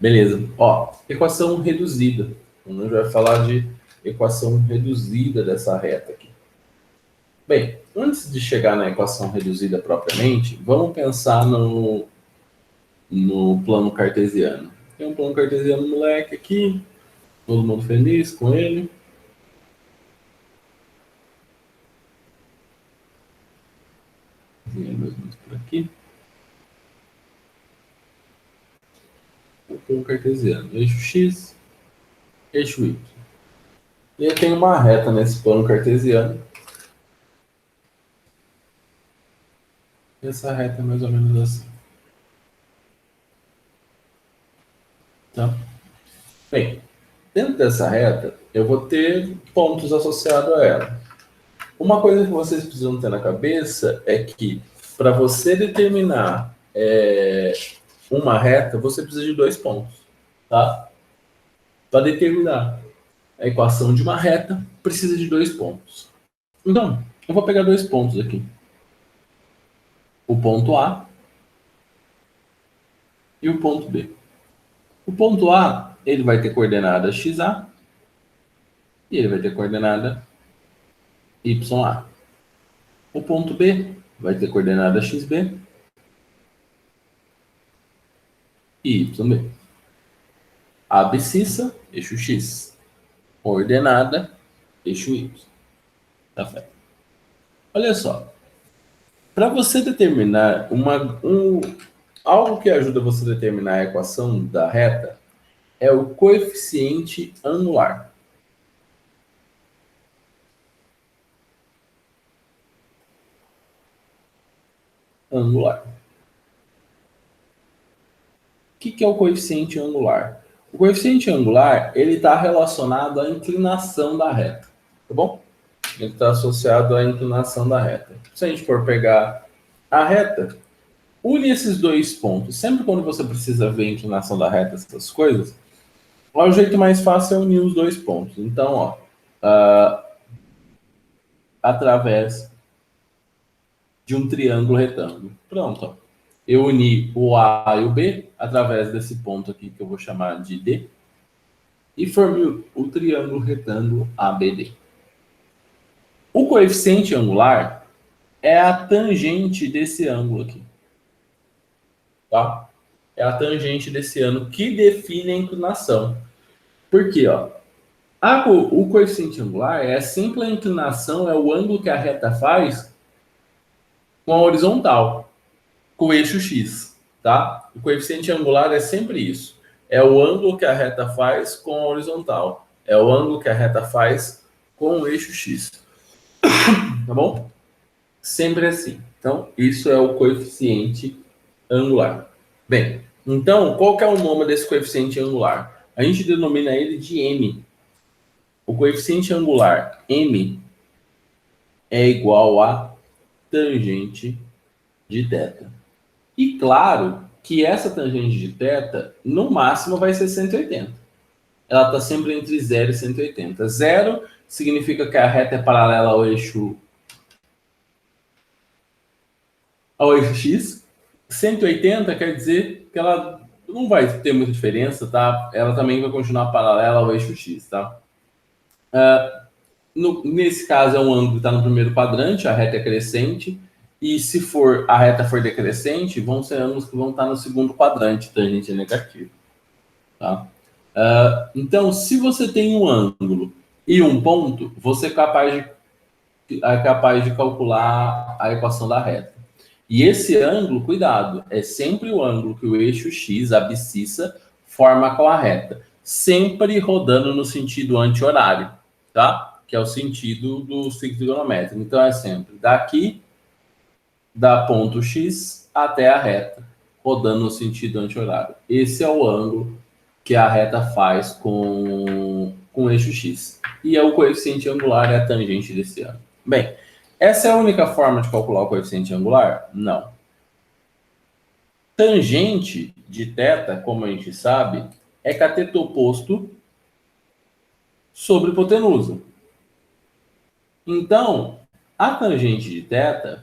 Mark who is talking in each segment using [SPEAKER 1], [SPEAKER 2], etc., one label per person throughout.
[SPEAKER 1] Beleza. Ó, equação reduzida. A gente vai falar de equação reduzida dessa reta aqui. Bem, antes de chegar na equação reduzida propriamente, vamos pensar no plano cartesiano. Tem um plano cartesiano moleque aqui, todo mundo feliz com ele. Por aqui. O plano cartesiano. Eixo X, eixo Y. E eu tenho uma reta nesse plano cartesiano. E essa reta é mais ou menos assim. Tá? Bem, dentro dessa reta, eu vou ter pontos associados a ela. Uma coisa que vocês precisam ter na cabeça é que, para você determinar uma reta, você precisa de 2 pontos. Tá? Para determinar a equação de uma reta, precisa de 2 pontos. Então, eu vou pegar 2 pontos aqui. O ponto A e o ponto B. O ponto A, ele vai ter coordenada XA e ele vai ter coordenada YA. O ponto B vai ter coordenada XB e YB. A abscissa, eixo X. Coordenada, eixo Y. Tá certo? Olha só. Para você determinar algo que ajuda você a determinar a equação da reta é o coeficiente angular. Angular. O que é o coeficiente angular? O coeficiente angular ele está relacionado à inclinação da reta, tá bom? Ele está associado à inclinação da reta. Se a gente for pegar a reta, une esses 2 pontos. Sempre quando você precisa ver a inclinação da reta, essas coisas, o jeito mais fácil é unir os 2 pontos. Então, ó, através de um triângulo retângulo. Pronto, ó. Eu uni o A e o B através desse ponto aqui que eu vou chamar de D e formei o triângulo retângulo ABD. O coeficiente angular é a tangente desse ângulo aqui. Tá? É a tangente desse ângulo que define a inclinação. Por quê? Ó? O coeficiente angular é sempre a inclinação, é o ângulo que a reta faz com a horizontal, com o eixo X. Tá? O coeficiente angular é sempre isso. É o ângulo que a reta faz com a horizontal. É o ângulo que a reta faz com o eixo X. Tá bom? Sempre assim. Então, isso é o coeficiente angular. Bem, então, qual que é o nome desse coeficiente angular? A gente denomina ele de M. O coeficiente angular M é igual a tangente de θ. E claro que essa tangente de θ, no máximo, vai ser 180. Ela está sempre entre 0 e 180. 0 significa que a reta é paralela ao eixo X. 180 quer dizer que ela não vai ter muita diferença, tá? Ela também vai continuar paralela ao eixo X, tá? Nesse caso é um ângulo que está no primeiro quadrante, a reta é crescente, e se a reta for decrescente, vão ser ângulos que vão estar no segundo quadrante, tangente é negativo. Tá? Então, se você tem um ângulo e um ponto, você é capaz de calcular a equação da reta. E esse ângulo, cuidado, é sempre o ângulo que o eixo X, a abscissa, forma com a reta. Sempre rodando no sentido anti-horário, tá? Que é o sentido do ciclo trigonométrico. Então, é sempre daqui, da ponto X até a reta, rodando no sentido anti-horário. Esse é o ângulo que a reta faz com o eixo X. E é o coeficiente angular, é a tangente desse ângulo. Bem, essa é a única forma de calcular o coeficiente angular? Não. Tangente de θ, como a gente sabe, é cateto oposto sobre hipotenusa. Então, a tangente de θ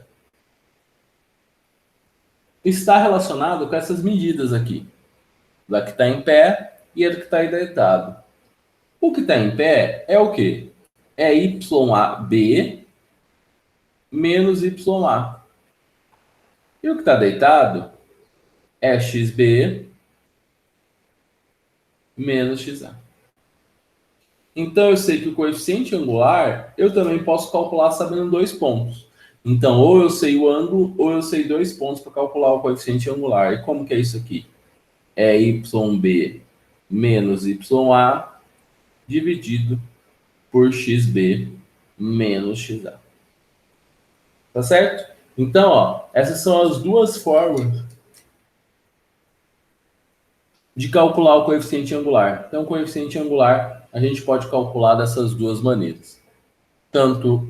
[SPEAKER 1] está relacionado com essas medidas aqui. Da que está em pé e a que está deitado. O que está em pé é o quê? É YAB menos YA. E o que está deitado é XB menos XA. Então, eu sei que o coeficiente angular, eu também posso calcular sabendo dois pontos. Então, ou eu sei o ângulo, ou eu sei dois pontos para calcular o coeficiente angular. E como que é isso aqui? É YB menos YA dividido por XB menos XA. Tá certo? Então, ó, essas são as duas formas de calcular o coeficiente angular. Então, o coeficiente angular a gente pode calcular dessas duas maneiras. Tanto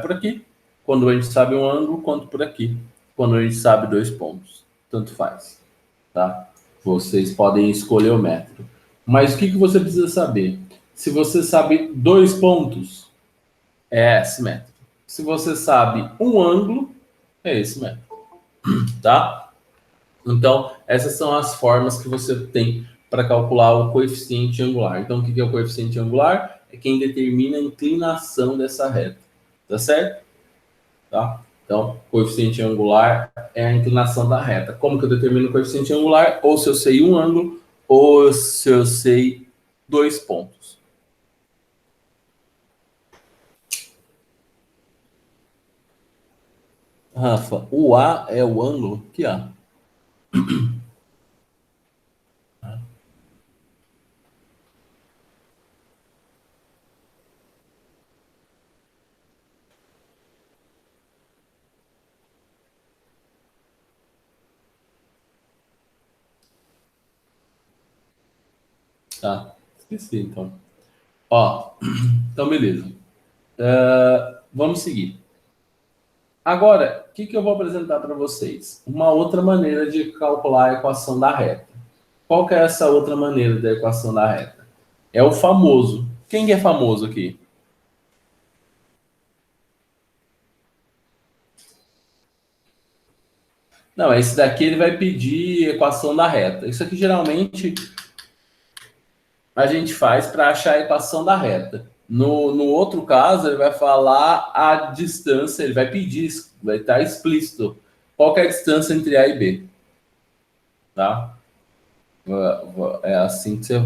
[SPEAKER 1] por aqui, quando a gente sabe um ângulo, quanto por aqui, quando a gente sabe dois pontos. Tanto faz. Tá? Vocês podem escolher o método. Mas o que você precisa saber? Se você sabe dois pontos, é esse método. Se você sabe um ângulo, é esse método. Tá? Então, essas são as formas que você tem para calcular o coeficiente angular. Então, o que é o coeficiente angular? É quem determina a inclinação dessa reta. Tá certo? Tá? Então, coeficiente angular é a inclinação da reta. Como que eu determino o coeficiente angular? Ou se eu sei um ângulo, ou se eu sei dois pontos. Rafa, o A é o ângulo? Que A? Tá, esqueci então. Ó, então beleza. Vamos seguir. Agora, o que eu vou apresentar para vocês? Uma outra maneira de calcular a equação da reta. Qual que é essa outra maneira da equação da reta? É o famoso. Quem que é famoso aqui? Não, esse daqui ele vai pedir equação da reta. Isso aqui geralmente a gente faz para achar a equação da reta. No outro caso, ele vai falar a distância, ele vai pedir, vai estar explícito qual que é a distância entre A e B. Tá? É assim que você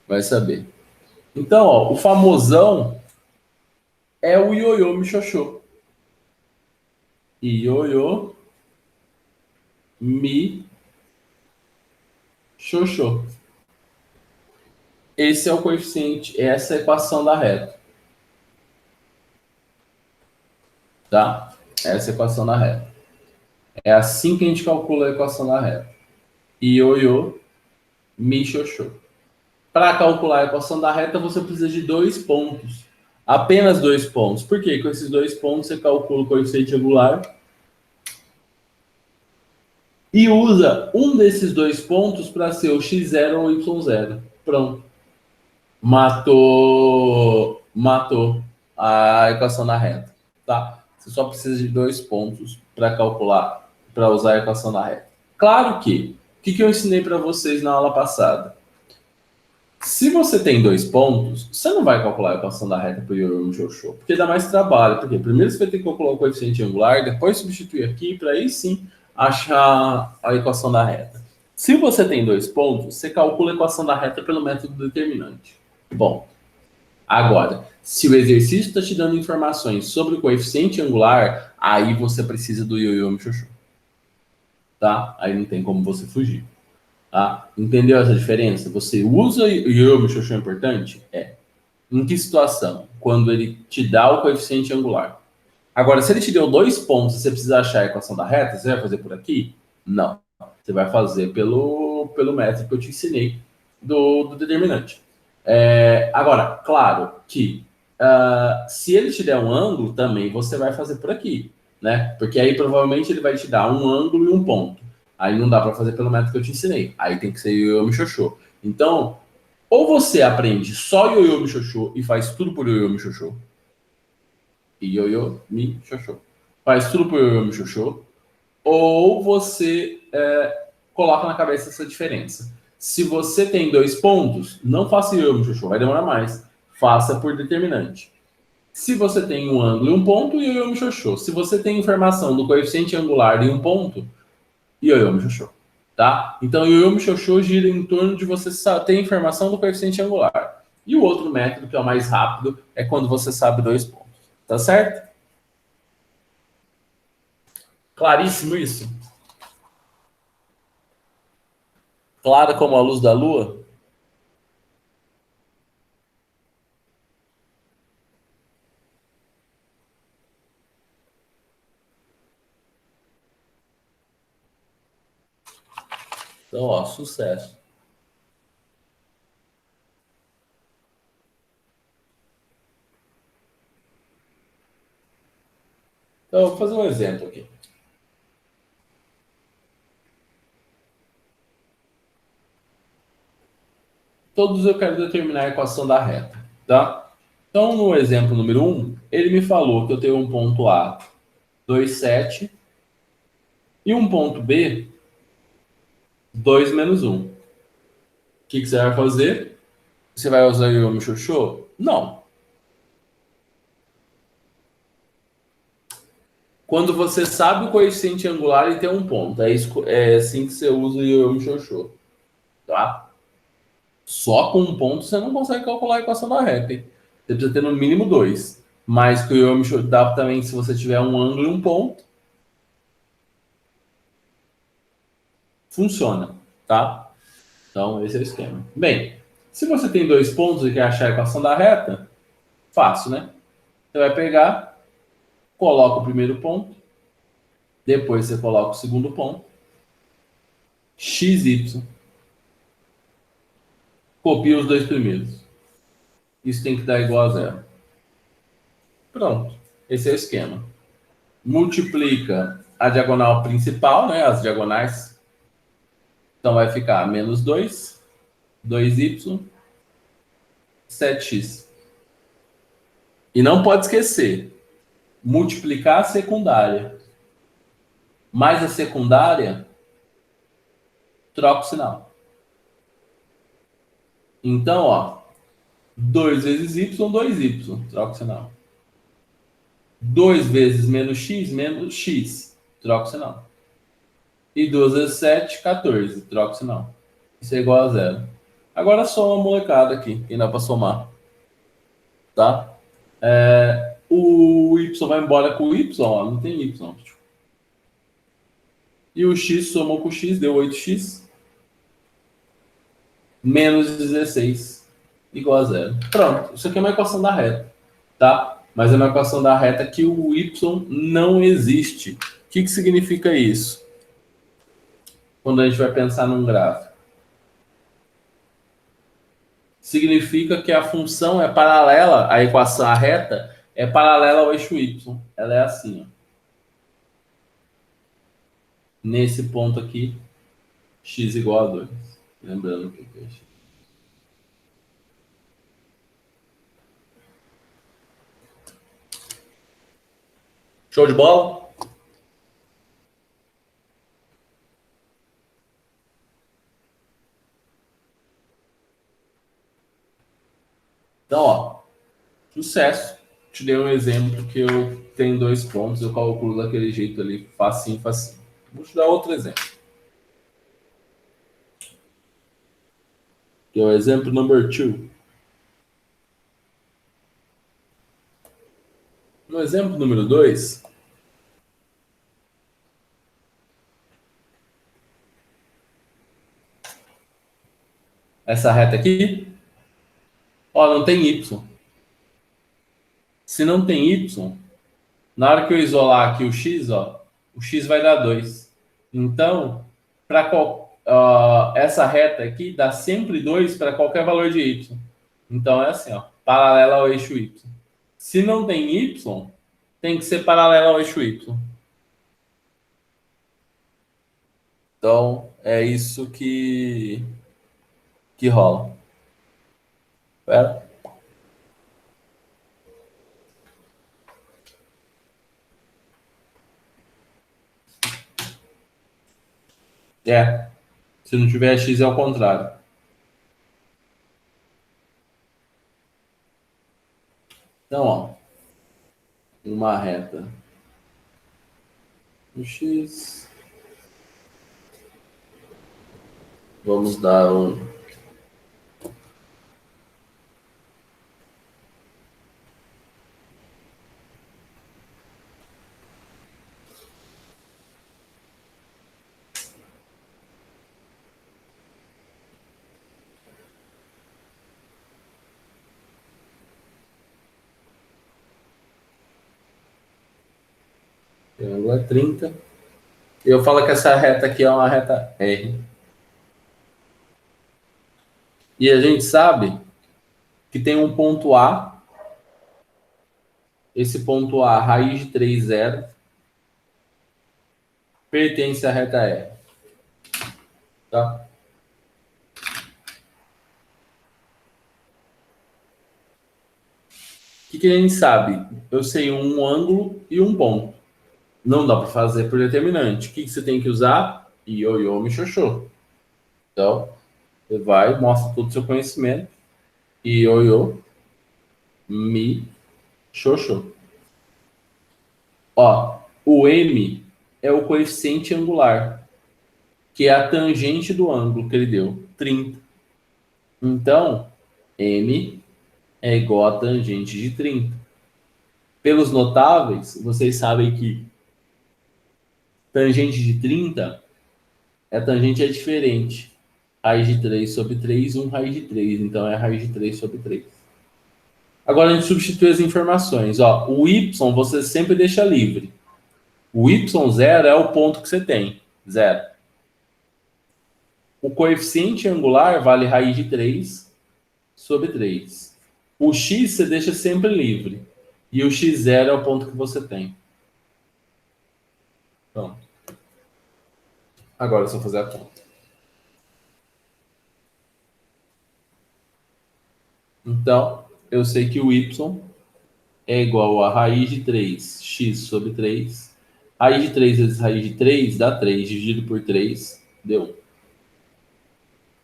[SPEAKER 1] vai saber. Então, ó, o famosão é o ioiô mi-xoxô. Ioiô mi-xoxô. Esse é o coeficiente, essa é a equação da reta. Tá? Essa é a equação da reta. É assim que a gente calcula a equação da reta. Ioiô mi-xoxô. Para calcular a equação da reta, você precisa de dois pontos. Apenas dois pontos. Por quê? Com esses dois pontos, você calcula o coeficiente angular e usa um desses dois pontos para ser o x0 ou y0. Pronto. Matou a equação da reta. Tá? Você só precisa de dois pontos para calcular, para usar a equação da reta. Claro que, o que eu ensinei para vocês na aula passada? Se você tem dois pontos, você não vai calcular a equação da reta para o ioiô mi-xoxô, porque dá mais trabalho. Porque primeiro você vai ter que calcular o coeficiente angular, depois substituir aqui, para aí sim achar a equação da reta. Se você tem dois pontos, você calcula a equação da reta pelo método determinante. Bom, agora, se o exercício está te dando informações sobre o coeficiente angular, aí você precisa do ioiô mi-xoxô. Tá? Aí não tem como você fugir. Tá? Entendeu essa diferença? Você usa o ioiô mi-xoxô é importante? É. Em que situação? Quando ele te dá o coeficiente angular. Agora, se ele te deu dois pontos e você precisa achar a equação da reta, você vai fazer por aqui? Não. Você vai fazer pelo método que eu te ensinei do determinante. Agora, claro que se ele te der um ângulo, também você vai fazer por aqui, né? Porque aí provavelmente ele vai te dar um ângulo e um ponto. Aí não dá para fazer pelo método que eu te ensinei. Aí tem que ser ioiô mi-xoxô. Então, ou você aprende só ioiô mi-xoxô e faz tudo por ioiô mi-xoxô. Ioiô mi-xoxô. Faz tudo por ioiô mi-xoxô. Ou você coloca na cabeça essa diferença. Se você tem 2 pontos, não faça ioiô mixoxô, vai demorar mais. Faça por determinante. Se você tem um ângulo e um ponto, ioiô mixoxô. Se você tem informação do coeficiente angular e um ponto, ioiô mixoxô. Tá? Então, o ioiô mixoxô gira em torno de você ter informação do coeficiente angular. E o outro método, que é o mais rápido, é quando você sabe 2 pontos. Tá certo? Claríssimo isso? Clara como a luz da lua? Então, ó, sucesso. Então, eu vou fazer um exemplo aqui. Todos eu quero determinar a equação da reta, tá? Então, no exemplo número 1, ele me falou que eu tenho um ponto A, 2,7, e um ponto B, 2 menos 1. O que você vai fazer? Você vai usar o ioiô mixoxô? Não. Quando você sabe o coeficiente angular e tem um ponto, é assim que você usa o ioiô mixoxô, tá? Só com um ponto você não consegue calcular a equação da reta, hein? Você precisa ter no mínimo 2. Mas que o ioiô mixoxô dá também se você tiver um ângulo e um ponto, funciona, tá? Então, esse é o esquema. Bem, se você tem 2 pontos e quer achar a equação da reta, fácil, né? Você vai pegar, coloca o primeiro ponto, depois você coloca o segundo ponto, x, y, copia os 2 primeiros. Isso tem que dar igual a zero. Pronto. Esse é o esquema. Multiplica a diagonal principal, né? As diagonais. Então vai ficar menos 2, 2y, 7x. E não pode esquecer, multiplicar a secundária mais a secundária, troca o sinal. Então, ó, 2 vezes y, 2y, troca o sinal. 2 vezes menos x, troca o sinal. E 2 vezes 7, 14, troca o sinal. Isso é igual a zero. Agora soma a molecada aqui, que dá para somar. Tá? O y vai embora com o y, ó, não tem y. E o x somou com o x, deu 8x. Menos 16, igual a zero. Pronto, isso aqui é uma equação da reta, tá? Mas é uma equação da reta que o y não existe. O que significa isso? Quando a gente vai pensar num gráfico. Significa que a função é paralela, a equação, a reta, é paralela ao eixo y. Ela é assim, ó. Nesse ponto aqui, x igual a 2. Lembrando que é x. Show de bola? Então, ó, sucesso. Te dei um exemplo que eu tenho 2 pontos, eu calculo daquele jeito ali, facinho, facinho. Vou te dar outro exemplo. Que é o exemplo number 2. No exemplo número 2, essa reta aqui, ó, não tem y. Se não tem y, na hora que eu isolar aqui o x, ó, o x vai dar 2. Então, para essa reta aqui dá sempre 2 para qualquer valor de y. Então é assim, ó, paralela ao eixo y. Se não tem y, tem que ser paralela ao eixo y. Então é isso que rola. Pera. É. Se não tiver x, é ao contrário. Então, ó, uma reta no x. Vamos dar um triângulo é 30. Eu falo que essa reta aqui é uma reta R. E a gente sabe que tem um ponto A. Esse ponto A, raiz de 3, 0, pertence à reta R. Tá? O que a gente sabe? Eu sei um ângulo e um ponto. Não dá para fazer por determinante. O que você tem que usar? Ioiô, mi, xoxô. Então, você vai, mostra todo o seu conhecimento. Ioiô, mi, xoxô. Ó, o m é o coeficiente angular, que é a tangente do ângulo que ele deu, 30. Então, m é igual a tangente de 30. Pelos notáveis, vocês sabem que tangente de 30, a tangente é diferente. Raiz de 3 sobre 3, 1 raiz de 3. Então, é raiz de 3 sobre 3. Agora, a gente substitui as informações. Ó, o y você sempre deixa livre. O y0 é o ponto que você tem. 0. O coeficiente angular vale raiz de 3 sobre 3. O x você deixa sempre livre. E o x0 é o ponto que você tem. Pronto. Agora é só fazer a conta. Então, eu sei que o y é igual a raiz de 3, x sobre 3. Raiz de 3 vezes raiz de 3 dá 3, dividido por 3, deu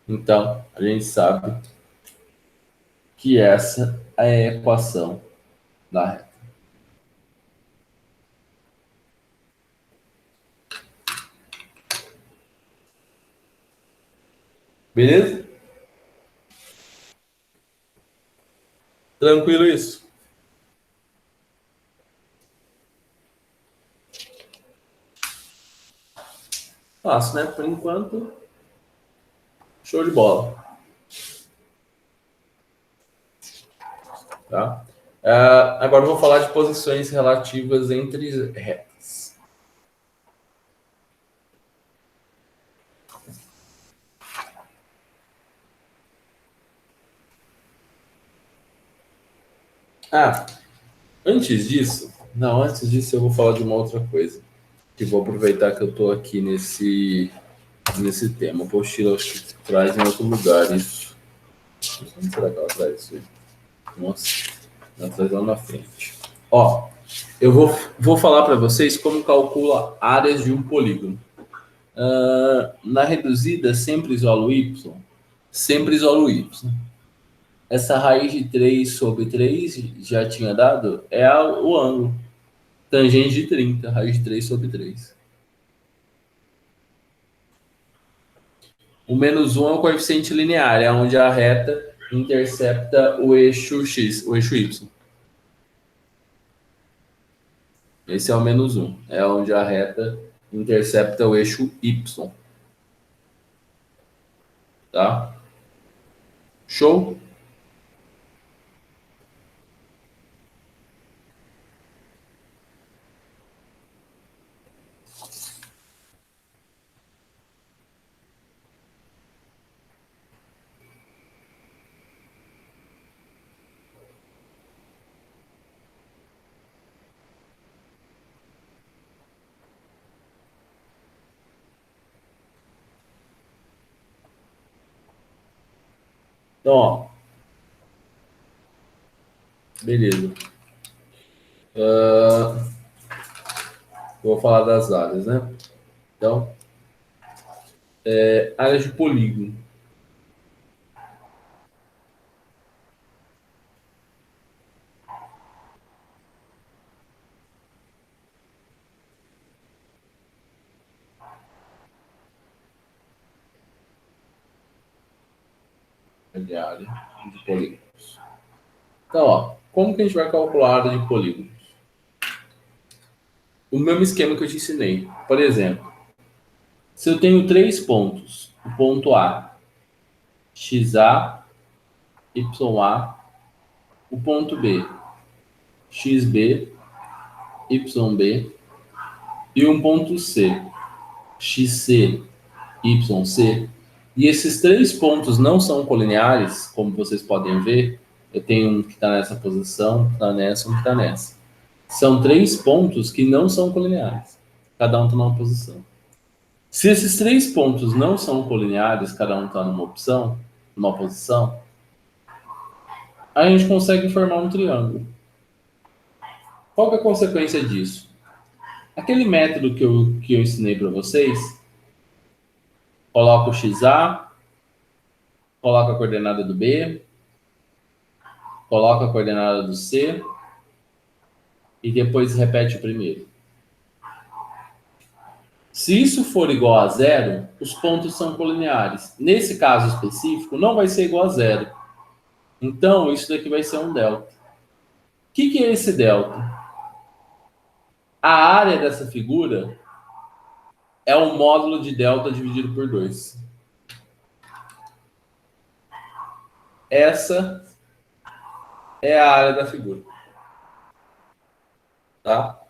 [SPEAKER 1] 1. Então, a gente sabe que essa é a equação da reta. Beleza? Tranquilo isso? Fácil, né? Por enquanto, show de bola. Tá? Agora eu vou falar de posições relativas entre retas. Antes disso eu vou falar de uma outra coisa. Que vou aproveitar que eu estou aqui nesse tema. A apostila acho que traz em outro lugar isso. Onde será que ela traz isso aí? Nossa, ela traz lá na frente. Ó, eu vou falar para vocês como calcula áreas de um polígono. Na reduzida, sempre isolo y. Sempre isolo y. Essa raiz de 3 sobre 3 já tinha dado, é o ângulo. Tangente de 30, raiz de 3 sobre 3. O menos 1 é o coeficiente linear, é onde a reta intercepta o eixo x, o eixo y. Esse é o menos 1, é onde a reta intercepta o eixo y. Tá? Show? Então, ó, beleza. Vou falar das áreas, né? Então, Áreas de polígono. De área de polígonos. Então, ó, como que a gente vai calcular a área de polígonos? O mesmo esquema que eu te ensinei. Por exemplo, se eu tenho três pontos, o ponto A, XA, YA, o ponto B, XB, YB, e um ponto C, XC, YC, e esses três pontos não são colineares, como vocês podem ver, eu tenho um que está nessa posição, um que está nessa, um que está nessa. São três pontos que não são colineares, cada um está numa posição. Se esses três pontos não são colineares, cada um está numa opção, numa posição, a gente consegue formar um triângulo. Qual que é a consequência disso? Aquele método que eu ensinei para vocês, coloca o XA, coloca a coordenada do B, coloca a coordenada do C e depois repete o primeiro. Se isso for igual a zero, os pontos são colineares. Nesse caso específico, não vai ser igual a zero. Então, isso daqui vai ser um delta. O que é esse delta? A área dessa figura é o módulo de delta dividido por 2. Essa é a área da figura. Tá?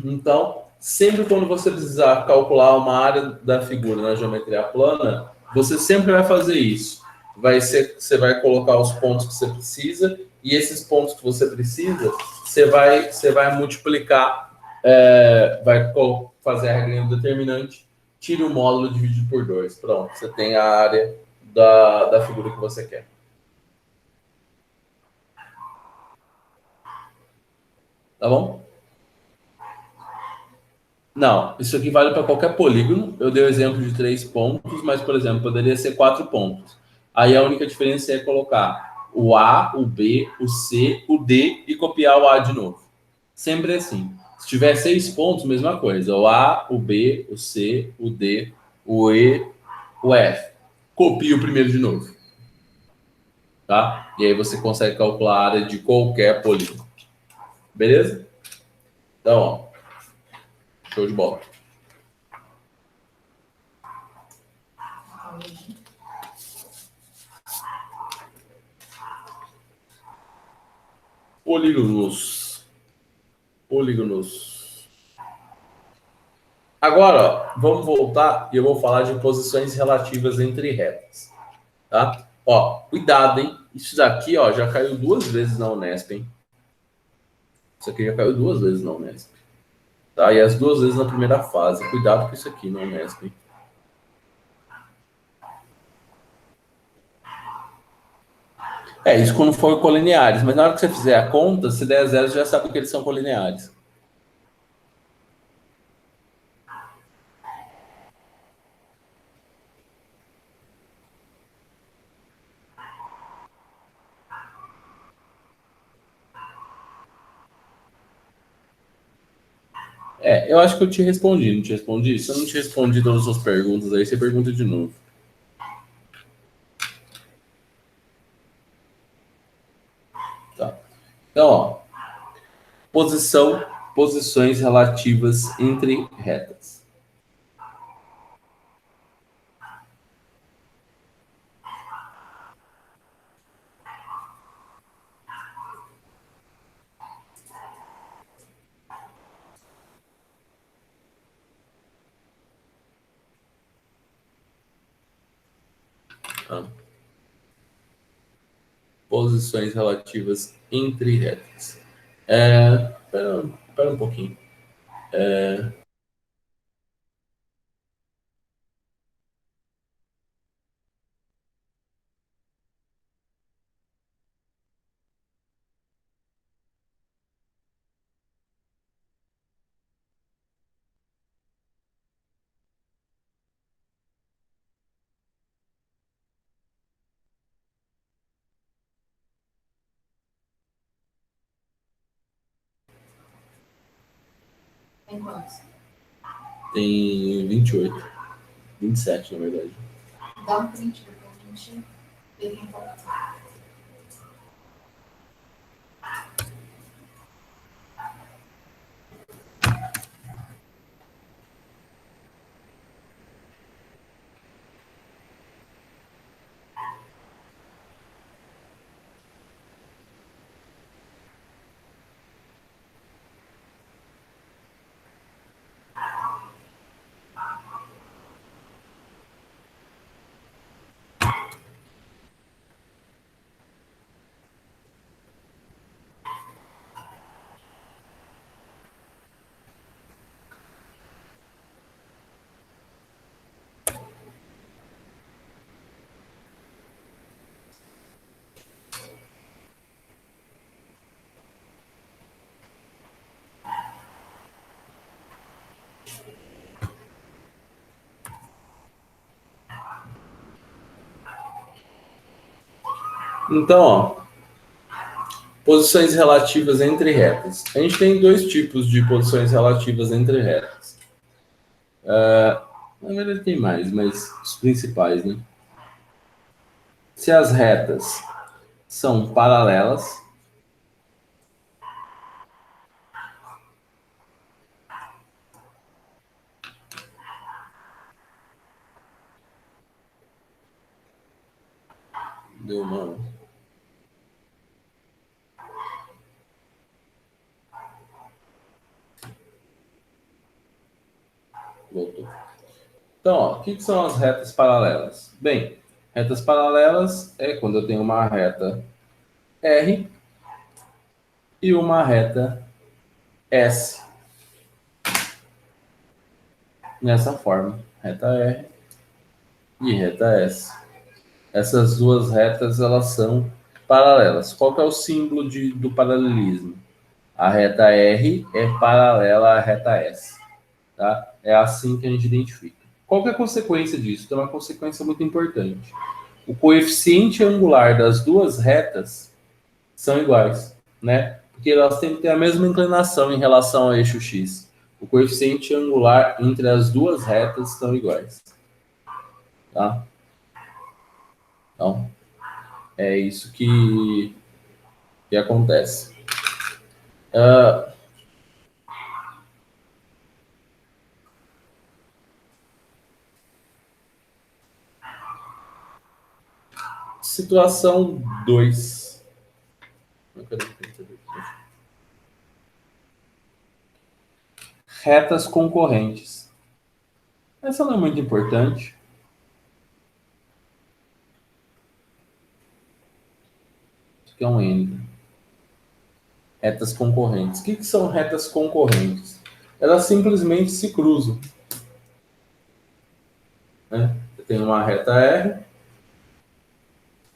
[SPEAKER 1] Então, sempre quando você precisar calcular uma área da figura na geometria plana, você sempre vai fazer isso. Você vai colocar os pontos que você precisa e esses pontos que você precisa, você vai multiplicar, vai fazer a regrinha do determinante, tira o módulo dividido por 2. Pronto, você tem a área da figura que você quer. Tá bom? Não, isso aqui vale para qualquer polígono. Eu dei o exemplo de 3 pontos, mas, por exemplo, poderia ser 4 pontos. Aí a única diferença é colocar o A, o B, o C, o D e copiar o A de novo. Sempre assim. Se tiver 6 pontos, mesma coisa. O A, o B, o C, o D, o E, o F. Copia o primeiro de novo. Tá? E aí você consegue calcular a área de qualquer polígono. Beleza? Então, ó, show de bola. Polígonos. Polígonos. Agora, ó, vamos voltar e eu vou falar de posições relativas entre retas. Tá? Ó, cuidado, hein? Isso daqui, ó, já caiu 2 vezes na Unesp, hein? Isso aqui já caiu 2 vezes na Unesp. Tá? E as 2 vezes na primeira fase. Cuidado com isso aqui na Unesp, hein? Isso quando for colineares. Mas na hora que você fizer a conta, se der zero, você já sabe que eles são colineares. Eu acho que eu te respondi, não te respondi? Se eu não te respondi todas as suas perguntas aí, você pergunta de novo. Tá? Então, ó, posições relativas entre retas. Tá? Posições relativas entre retas. Espera um pouquinho.
[SPEAKER 2] Tem quantos?
[SPEAKER 1] Tem 28. 27, na verdade.
[SPEAKER 2] Dá um print pra gente ver quem tá.
[SPEAKER 1] Então, ó, posições relativas entre retas. A gente tem dois tipos de posições relativas entre retas. Na verdade tem mais, mas os principais, né? Se as retas são paralelas, deu uma... Voltou. Então, ó, o que são as retas paralelas? Bem, retas paralelas é quando eu tenho uma reta R e uma reta S. Nessa forma, reta R e reta S. Essas duas retas, elas são paralelas. Qual que é o símbolo do paralelismo? A reta R é paralela à reta S. Tá? É assim que a gente identifica. Qual que é a consequência disso? Tem uma consequência muito importante. O coeficiente angular das duas retas são iguais, né? Porque elas têm que ter a mesma inclinação em relação ao eixo X. O coeficiente angular entre as duas retas são iguais. Tá? Então, é isso que acontece. Situação 2. Retas concorrentes. Essa não é muito importante. Isso aqui é um N. Retas concorrentes. O que são retas concorrentes? Elas simplesmente se cruzam. Né? Eu tenho uma reta R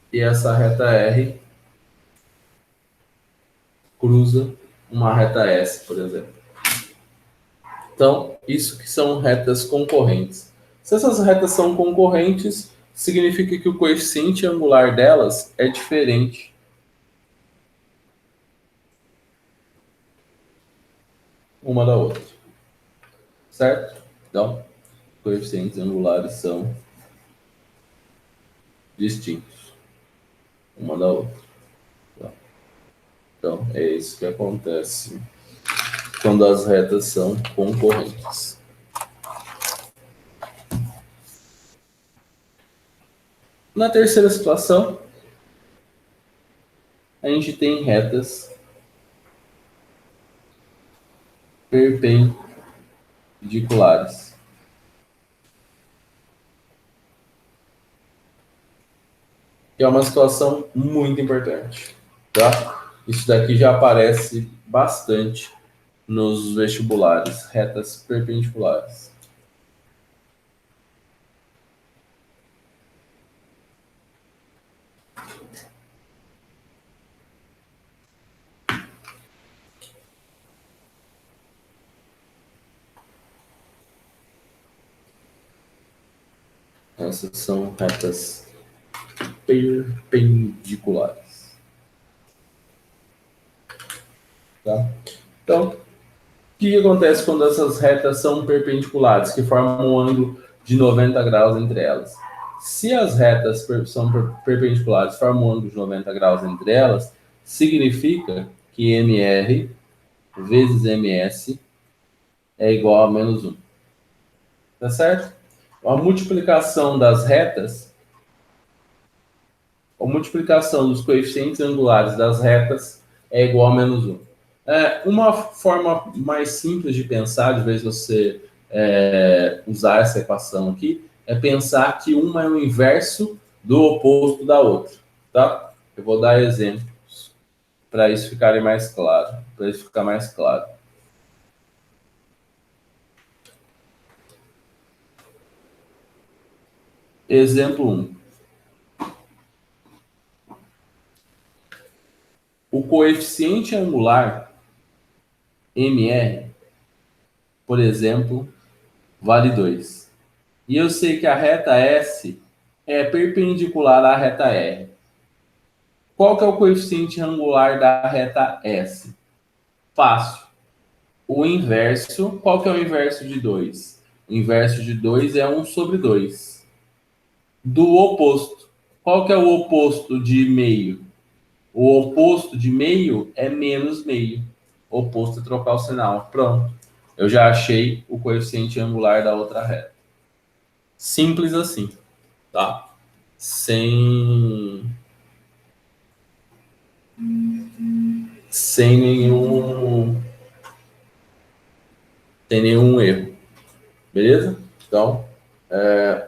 [SPEAKER 1] e essa reta R cruza uma reta S, por exemplo. Então, isso que são retas concorrentes. Se essas retas são concorrentes, significa que o coeficiente angular delas é diferente uma da outra. Certo? Então, coeficientes angulares são distintos uma da outra. Então, é isso que acontece quando as retas são concorrentes. Na terceira situação, a gente tem retas perpendiculares. Que é uma situação muito importante, tá? Isso daqui já aparece bastante nos vestibulares, retas perpendiculares. Essas são retas perpendiculares. Tá? Então, que acontece quando essas retas são perpendiculares, que formam um ângulo de 90 graus entre elas? Se as retas são perpendiculares, formam um ângulo de 90 graus entre elas, significa que MR vezes MS é igual a menos 1. Tá certo? A multiplicação das retas, a multiplicação dos coeficientes angulares das retas é igual a menos 1. Uma forma mais simples de pensar, de vez você usar essa equação aqui, é pensar que uma é o inverso do oposto da outra, tá? Eu vou dar exemplos para isso ficar mais claro, Exemplo 1. O coeficiente angular MR, por exemplo, vale 2. E eu sei que a reta S é perpendicular à reta R. Qual que é o coeficiente angular da reta S? Fácil. O inverso, qual que é o inverso de 2? O inverso de 2 é 1 sobre 2. Do oposto. Qual que é o oposto de meio? O oposto de meio é menos meio. Oposto é trocar o sinal. Pronto. Eu já achei o coeficiente angular da outra reta. Simples assim, tá? Sem nenhum erro. Beleza? Então,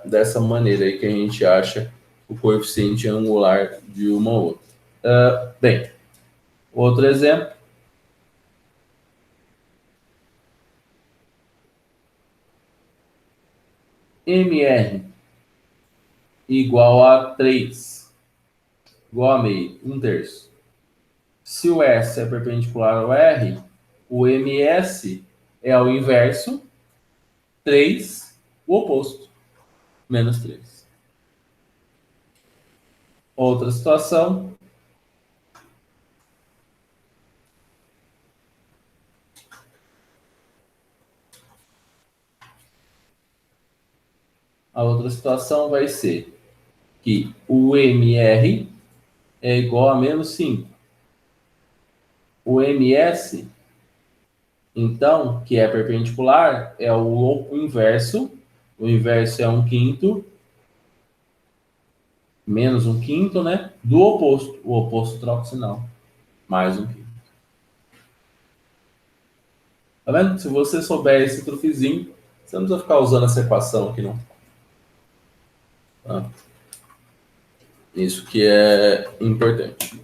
[SPEAKER 1] dessa maneira aí que a gente acha o coeficiente angular de uma ou outra. Bem, outro exemplo. MR igual a 3, igual a meio, 1/3. Se o S é perpendicular ao R, o MS é o inverso, 3, o oposto, menos 3. Outra situação. A outra situação vai ser que o MR é igual a menos 5. O MS, então, que é perpendicular, é o inverso. O inverso é 1/5, menos 1/5, né? Do oposto. O oposto troca o sinal. Mais 1/5. Tá vendo? Se você souber esse truquezinho, você não precisa ficar usando essa equação aqui, não. Tá? Isso que é importante.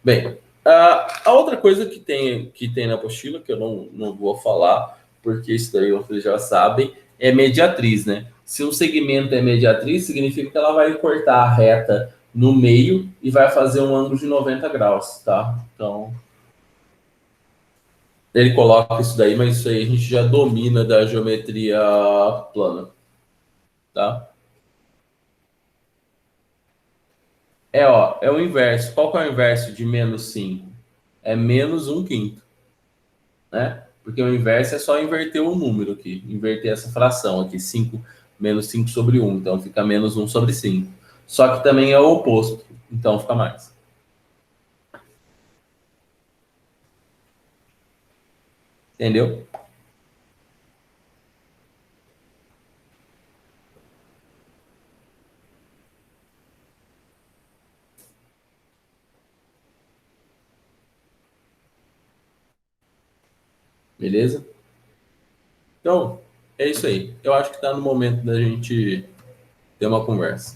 [SPEAKER 1] Bem, a outra coisa que tem na apostila, que eu não vou falar, porque isso daí vocês já sabem, é mediatriz, né? Se um segmento é mediatriz, significa que ela vai cortar a reta no meio e vai fazer um ângulo de 90 graus, tá? Então, ele coloca isso daí, mas isso aí a gente já domina da geometria plana, tá? É o inverso. Qual que é o inverso de menos 5? É menos 1/5, né? Porque o inverso é só inverter o número aqui, inverter essa fração aqui, 5 menos 5 sobre 1, então fica menos 1 sobre 5. Só que também é o oposto, então fica mais. Entendeu? Beleza? Então, é isso aí. Eu acho que está no momento da gente ter uma conversa.